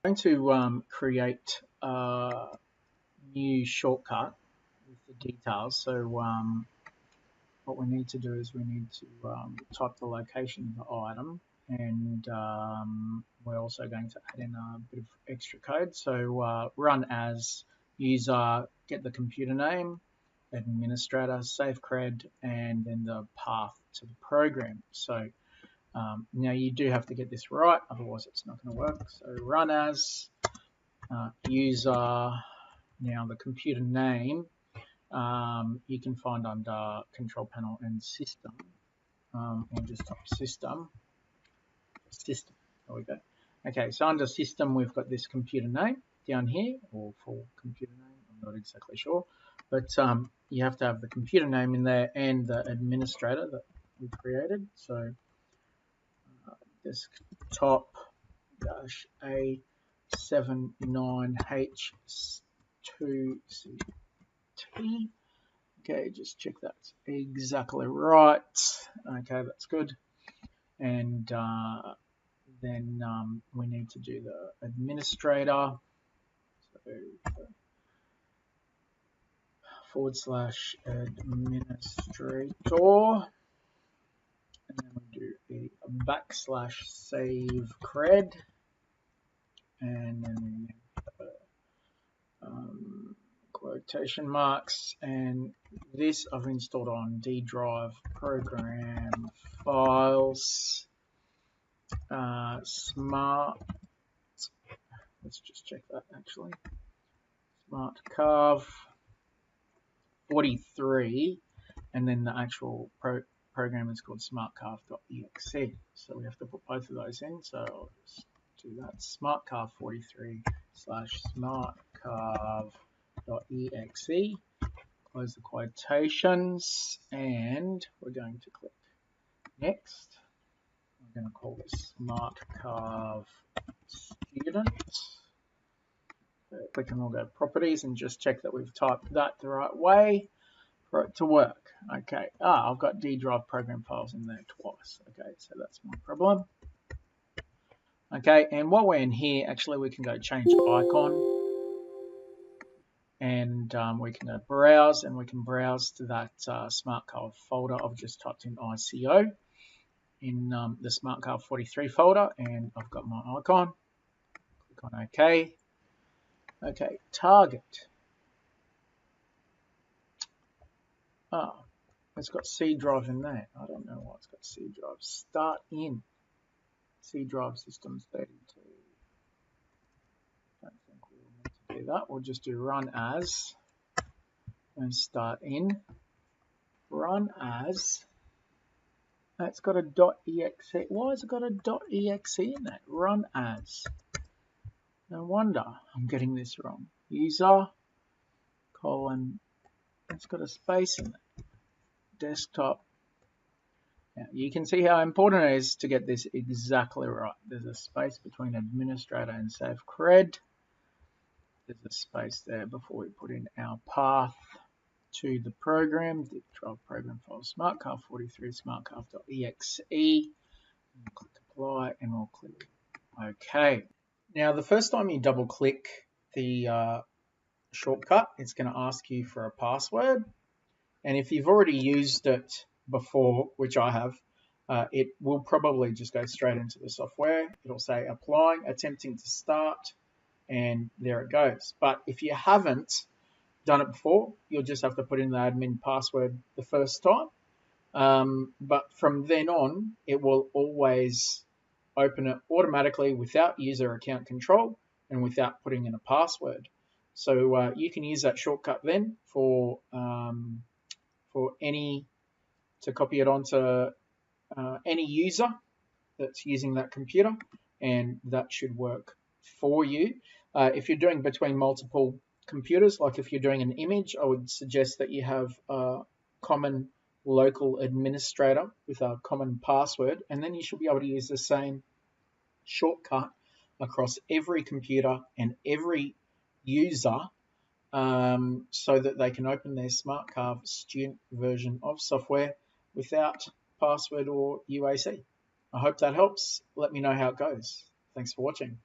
I'm going to create a new shortcut with the details. So what we need to do is we need to type the location of the item, and we're also going to add in a bit of extra code. So run as user, get the computer name, administrator, save cred, and then the path to the program. So now you do have to get this right, otherwise it's not going to work. So run as user, now the computer name, you can find under control panel and system, or just type system. There we go. Okay, so under system we've got this computer name down here, or full computer name, I'm not exactly sure, but you have to have the computer name in there and the administrator that we created. So desktop A79H2CT. Okay, just check that's exactly right. Okay, that's good. And then we need to do the administrator. So /administrator. And then we do a /save cred. And then quotation marks, and this I've installed on D drive program files. Smart, let's just check that actually. SmartCarve 43, and then the actual program is called SmartCarve.exe. So we have to put both of those in. So I'll just do that. SmartCarve 43 /SmartCarve.exe. Close the quotations, and we're going to click next. I'm going to call this SmartCarve Student. So click on all the properties and just check that we've typed that the right way for it to work. Okay, I've got D drive program files in there twice. Okay, so that's my problem. Okay, and while we're in here, actually we can go change icon. And we can go browse, and we can browse to that SmartCarve folder. I've just typed in ICO in the SmartCarve 43 folder, and I've got my icon. Click on OK. Okay, target. It's got C drive in there. I don't know why it's got C drive. Start in C drive systems 32. Don't think we'll need to do that. We'll just do run as and start in. Run as. It's got a .exe. Why has it got a .exe in that? Run as. No wonder I'm getting this wrong. User colon. It's got a space in it. Desktop. Now you can see how important it is to get this exactly right. There's a space between administrator and save cred. There's a space there before we put in our path to the program, the drive program file, SmartCarve 43, SmartCarve.exe. We'll click apply, and we'll click OK. Now, the first time you double click the shortcut, it's going to ask you for a password. And if you've already used it before, which I have, it will probably just go straight into the software. It'll say applying, attempting to start, and there it goes. But if you haven't done it before, you'll just have to put in the admin password the first time. But from then on, it will always open it automatically without user account control and without putting in a password. So you can use that shortcut then for any, to copy it onto any user that's using that computer, and that should work for you. If you're doing between multiple computers, like if you're doing an image, I would suggest that you have a common local administrator with a common password, and then you should be able to use the same shortcut across every computer and every user, so that they can open their SmartCarve Student version of software without password or UAC. I hope that helps. Let me know how it goes. Thanks for watching.